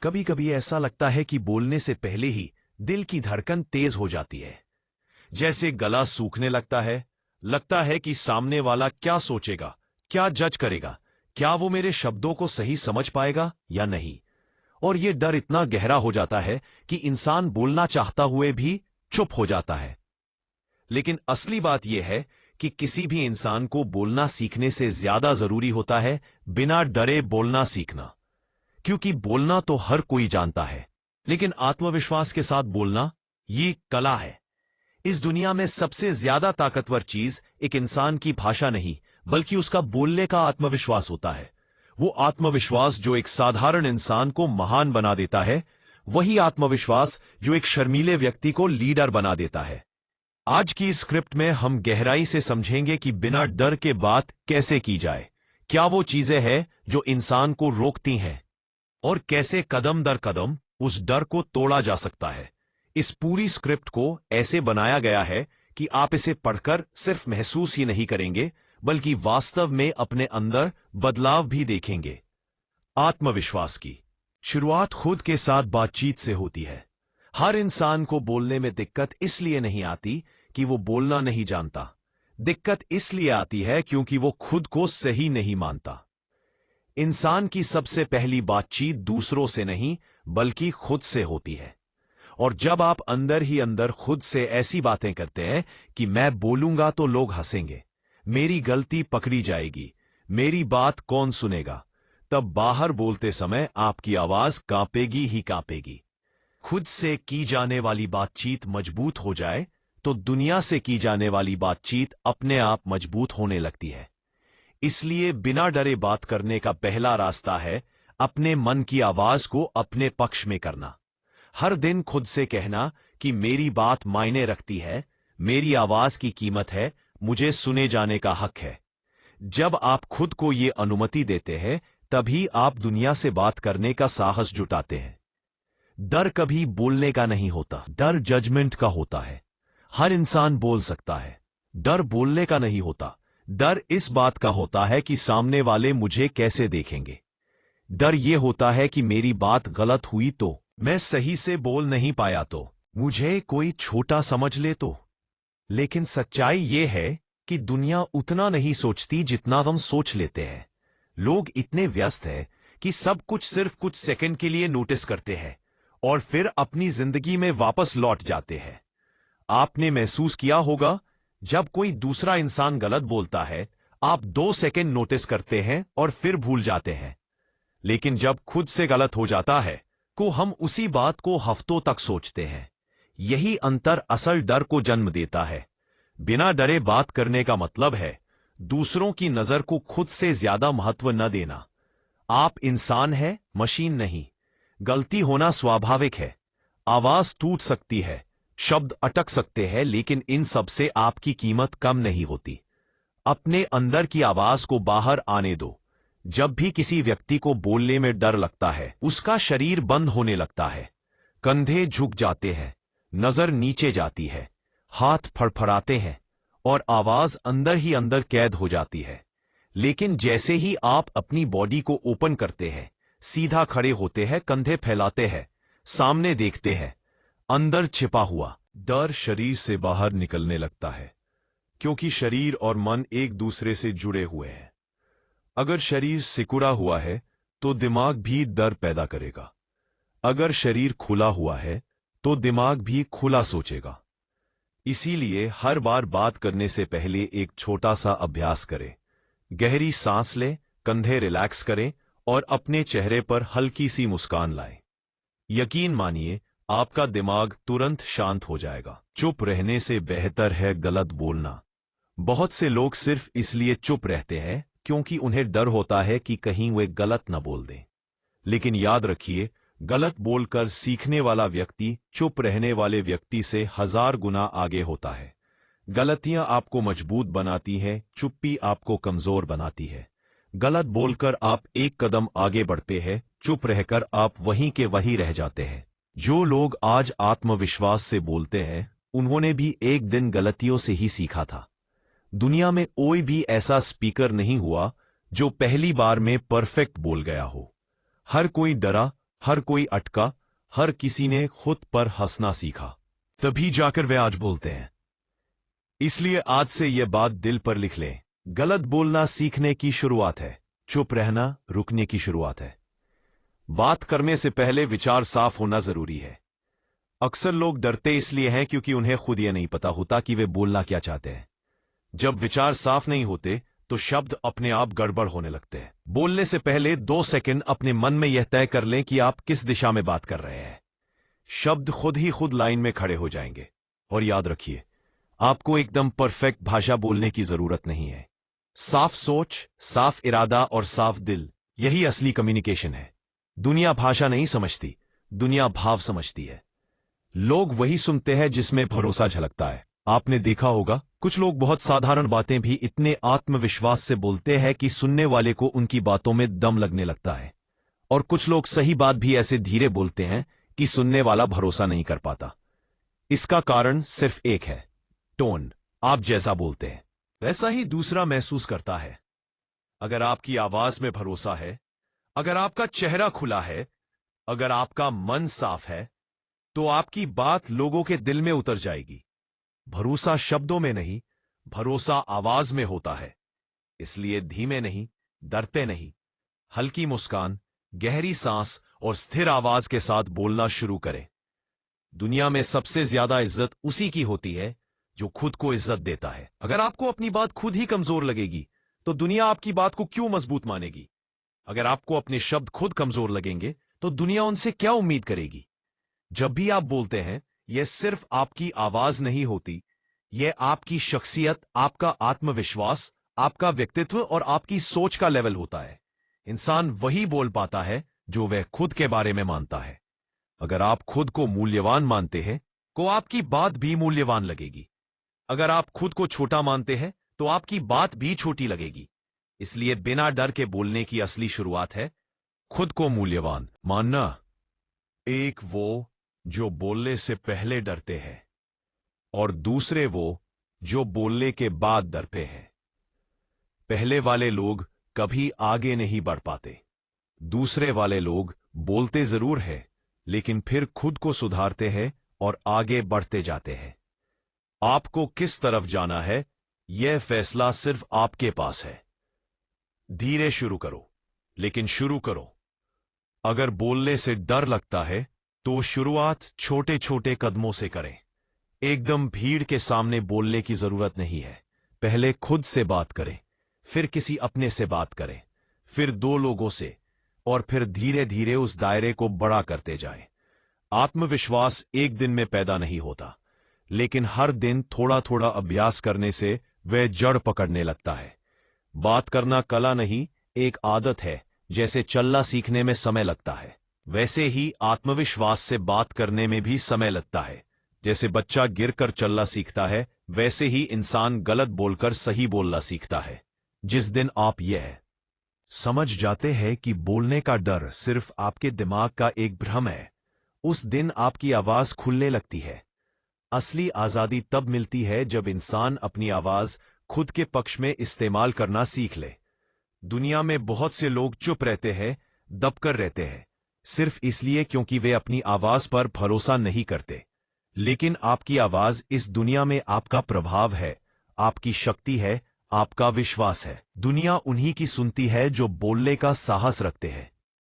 कभी कभी ऐसा लगता है कि बोलने से पहले ही दिल की धड़कन तेज हो जाती है। जैसे गला सूखने लगता है कि सामने वाला क्या सोचेगा, क्या जज करेगा, क्या वो मेरे शब्दों को सही समझ पाएगा या नहीं। और ये डर इतना गहरा हो जाता है कि इंसान बोलना चाहता हुए भी चुप हो जाता है। लेकिन असली बात यह है कि किसी भी इंसान को बोलना सीखने से ज्यादा जरूरी होता है बिना डरे बोलना सीखना। क्योंकि बोलना तो हर कोई जानता है, लेकिन आत्मविश्वास के साथ बोलना ये कला है। इस दुनिया में सबसे ज्यादा ताकतवर चीज एक इंसान की भाषा नहीं, बल्कि उसका बोलने का आत्मविश्वास होता है। वो आत्मविश्वास जो एक साधारण इंसान को महान बना देता है, वही आत्मविश्वास जो एक शर्मीले व्यक्ति को लीडर बना देता है। आज की इस स्क्रिप्ट में हम गहराई से समझेंगे कि बिना डर के बात कैसे की जाए, क्या वो चीजें हैं जो इंसान को रोकती हैं, और कैसे कदम दर कदम उस डर को तोड़ा जा सकता है। इस पूरी स्क्रिप्ट को ऐसे बनाया गया है कि आप इसे पढ़कर सिर्फ महसूस ही नहीं करेंगे, बल्कि वास्तव में अपने अंदर बदलाव भी देखेंगे। आत्मविश्वास की शुरुआत खुद के साथ बातचीत से होती है। हर इंसान को बोलने में दिक्कत इसलिए नहीं आती कि वो बोलना नहीं जानता। दिक्कत इसलिए आती है क्योंकि वो खुद को सही नहीं मानता। इंसान की सबसे पहली बातचीत दूसरों से नहीं, बल्कि खुद से होती है। और जब आप अंदर ही अंदर खुद से ऐसी बातें करते हैं कि मैं बोलूंगा तो लोग हंसेंगे, मेरी गलती पकड़ी जाएगी, मेरी बात कौन सुनेगा, तब बाहर बोलते समय आपकी आवाज कांपेगी ही कांपेगी। खुद से की जाने वाली बातचीत मजबूत हो जाए तो दुनिया से की जाने वाली बातचीत अपने आप मजबूत होने लगती है। इसलिए बिना डरे बात करने का पहला रास्ता है अपने मन की आवाज को अपने पक्ष में करना। हर दिन खुद से कहना कि मेरी बात मायने रखती है, मेरी आवाज की कीमत है, मुझे सुने जाने का हक है। जब आप खुद को ये अनुमति देते हैं, तभी आप दुनिया से बात करने का साहस जुटाते हैं। डर कभी बोलने का नहीं होता, डर जजमेंट का होता है। हर इंसान बोल सकता है, डर बोलने का नहीं होता। डर इस बात का होता है कि सामने वाले मुझे कैसे देखेंगे। डर यह होता है कि मेरी बात गलत हुई तो, मैं सही से बोल नहीं पाया तो, मुझे कोई छोटा समझ ले तो। लेकिन सच्चाई यह है कि दुनिया उतना नहीं सोचती जितना हम सोच लेते हैं। लोग इतने व्यस्त हैं कि सब कुछ सिर्फ कुछ सेकंड के लिए नोटिस करते हैं और फिर अपनी जिंदगी में वापस लौट जाते हैं। आपने महसूस किया होगा, जब कोई दूसरा इंसान गलत बोलता है, आप 2 सेकंड नोटिस करते हैं और फिर भूल जाते हैं। लेकिन जब खुद से गलत हो जाता है तो हम उसी बात को हफ्तों तक सोचते हैं। यही अंतर असल डर को जन्म देता है। बिना डरे बात करने का मतलब है दूसरों की नजर को खुद से ज्यादा महत्व न देना। आप इंसान हैं, मशीन नहीं। गलती होना स्वाभाविक है। आवाज टूट सकती है, शब्द अटक सकते हैं, लेकिन इन सब से आपकी कीमत कम नहीं होती। अपने अंदर की आवाज को बाहर आने दो। जब भी किसी व्यक्ति को बोलने में डर लगता है, उसका शरीर बंद होने लगता है, कंधे झुक जाते हैं, नजर नीचे जाती है, हाथ फड़फड़ाते हैं और आवाज अंदर ही अंदर कैद हो जाती है। लेकिन जैसे ही आप अपनी बॉडी को ओपन करते हैं, सीधा खड़े होते हैं, कंधे फैलाते हैं, सामने देखते हैं, अंदर छिपा हुआ डर शरीर से बाहर निकलने लगता है। क्योंकि शरीर और मन एक दूसरे से जुड़े हुए हैं। अगर शरीर सिकुड़ा हुआ है तो दिमाग भी डर पैदा करेगा। अगर शरीर खुला हुआ है तो दिमाग भी खुला सोचेगा। इसीलिए हर बार बात करने से पहले एक छोटा सा अभ्यास करें। गहरी सांस लें, कंधे रिलैक्स करें और अपने चेहरे पर हल्की सी मुस्कान लाएं। यकीन मानिए, आपका दिमाग तुरंत शांत हो जाएगा। चुप रहने से बेहतर है गलत बोलना। बहुत से लोग सिर्फ इसलिए चुप रहते हैं क्योंकि उन्हें डर होता है कि कहीं वे गलत न बोल दें। लेकिन याद रखिए, गलत बोलकर सीखने वाला व्यक्ति चुप रहने वाले व्यक्ति से 1000 गुना आगे होता है। गलतियां आपको मजबूत बनाती हैं, चुप्पी आपको कमजोर बनाती है। गलत बोलकर आप एक कदम आगे बढ़ते हैं, चुप रहकर आप वहीं के वहीं रह जाते हैं। जो लोग आज आत्मविश्वास से बोलते हैं, उन्होंने भी एक दिन गलतियों से ही सीखा था। दुनिया में कोई भी ऐसा स्पीकर नहीं हुआ जो पहली बार में परफेक्ट बोल गया हो। हर कोई डरा, हर कोई अटका, हर किसी ने खुद पर हंसना सीखा, तभी जाकर वे आज बोलते हैं। इसलिए आज से यह बात दिल पर लिख लें, गलत बोलना सीखने की शुरुआत है, चुप रहना रुकने की शुरुआत है। बात करने से पहले विचार साफ होना जरूरी है। अक्सर लोग डरते इसलिए हैं क्योंकि उन्हें खुद यह नहीं पता होता कि वे बोलना क्या चाहते हैं। जब विचार साफ नहीं होते तो शब्द अपने आप गड़बड़ होने लगते हैं। बोलने से पहले 2 सेकंड अपने मन में यह तय कर लें कि आप किस दिशा में बात कर रहे हैं। शब्द खुद ही खुद लाइन में खड़े हो जाएंगे। और याद रखिए, आपको एकदम परफेक्ट भाषा बोलने की जरूरत नहीं है। साफ सोच, साफ इरादा और साफ दिल, यही असली कम्युनिकेशन है। दुनिया भाषा नहीं समझती, दुनिया भाव समझती है। लोग वही सुनते हैं जिसमें भरोसा झलकता है। आपने देखा होगा, कुछ लोग बहुत साधारण बातें भी इतने आत्मविश्वास से बोलते हैं कि सुनने वाले को उनकी बातों में दम लगने लगता है। और कुछ लोग सही बात भी ऐसे धीरे बोलते हैं कि सुनने वाला भरोसा नहीं कर पाता। इसका कारण सिर्फ एक है, टोन। आप जैसा बोलते हैं वैसा ही दूसरा महसूस करता है। अगर आपकी आवाज में भरोसा है, अगर आपका चेहरा खुला है, अगर आपका मन साफ है, तो आपकी बात लोगों के दिल में उतर जाएगी। भरोसा शब्दों में नहीं, भरोसा आवाज में होता है। इसलिए धीमे नहीं, डरते नहीं, हल्की मुस्कान, गहरी सांस और स्थिर आवाज के साथ बोलना शुरू करें। दुनिया में सबसे ज्यादा इज्जत उसी की होती है जो खुद को इज्जत देता है। अगर आपको अपनी बात खुद ही कमजोर लगेगी तो दुनिया आपकी बात को क्यों मजबूत मानेगी? अगर आपको अपने शब्द खुद कमजोर लगेंगे तो दुनिया उनसे क्या उम्मीद करेगी? जब भी आप बोलते हैं, यह सिर्फ आपकी आवाज नहीं होती, यह आपकी शख्सियत, आपका आत्मविश्वास, आपका व्यक्तित्व और आपकी सोच का लेवल होता है। इंसान वही बोल पाता है जो वह खुद के बारे में मानता है। अगर आप खुद को मूल्यवान मानते हैं तो आपकी बात भी मूल्यवान लगेगी। अगर आप खुद को छोटा मानते हैं तो आपकी बात भी छोटी लगेगी। इसलिए बिना डर के बोलने की असली शुरुआत है खुद को मूल्यवान मानना। एक वो जो बोलने से पहले डरते हैं और दूसरे वो जो बोलने के बाद डरते हैं। पहले वाले लोग कभी आगे नहीं बढ़ पाते। दूसरे वाले लोग बोलते जरूर हैं, लेकिन फिर खुद को सुधारते हैं और आगे बढ़ते जाते हैं। आपको किस तरफ जाना है, यह फैसला सिर्फ आपके पास है। धीरे शुरू करो, लेकिन शुरू करो। अगर बोलने से डर लगता है तो शुरुआत छोटे छोटे कदमों से करें। एकदम भीड़ के सामने बोलने की जरूरत नहीं है। पहले खुद से बात करें, फिर किसी अपने से बात करें, फिर 2 लोगों से, और फिर धीरे धीरे उस दायरे को बड़ा करते जाएं। आत्मविश्वास एक दिन में पैदा नहीं होता, लेकिन हर दिन थोड़ा थोड़ा अभ्यास करने से वह जड़ पकड़ने लगता है। बात करना कला नहीं, एक आदत है। जैसे चलना सीखने में समय लगता है, वैसे ही आत्मविश्वास से बात करने में भी समय लगता है। जैसे बच्चा गिरकर चलना सीखता है, वैसे ही इंसान गलत बोलकर सही बोलना सीखता है। जिस दिन आप यह समझ जाते हैं कि बोलने का डर सिर्फ आपके दिमाग का एक भ्रम है, उस दिन आपकी आवाज खुलने लगती है। असली आजादी तब मिलती है जब इंसान अपनी आवाज खुद के पक्ष में इस्तेमाल करना सीख ले। दुनिया में बहुत से लोग चुप रहते हैं, दबकर रहते हैं, सिर्फ इसलिए क्योंकि वे अपनी आवाज पर भरोसा नहीं करते। लेकिन आपकी आवाज इस दुनिया में आपका प्रभाव है, आपकी शक्ति है, आपका विश्वास है। दुनिया उन्हीं की सुनती है जो बोलने का साहस रखते हैं।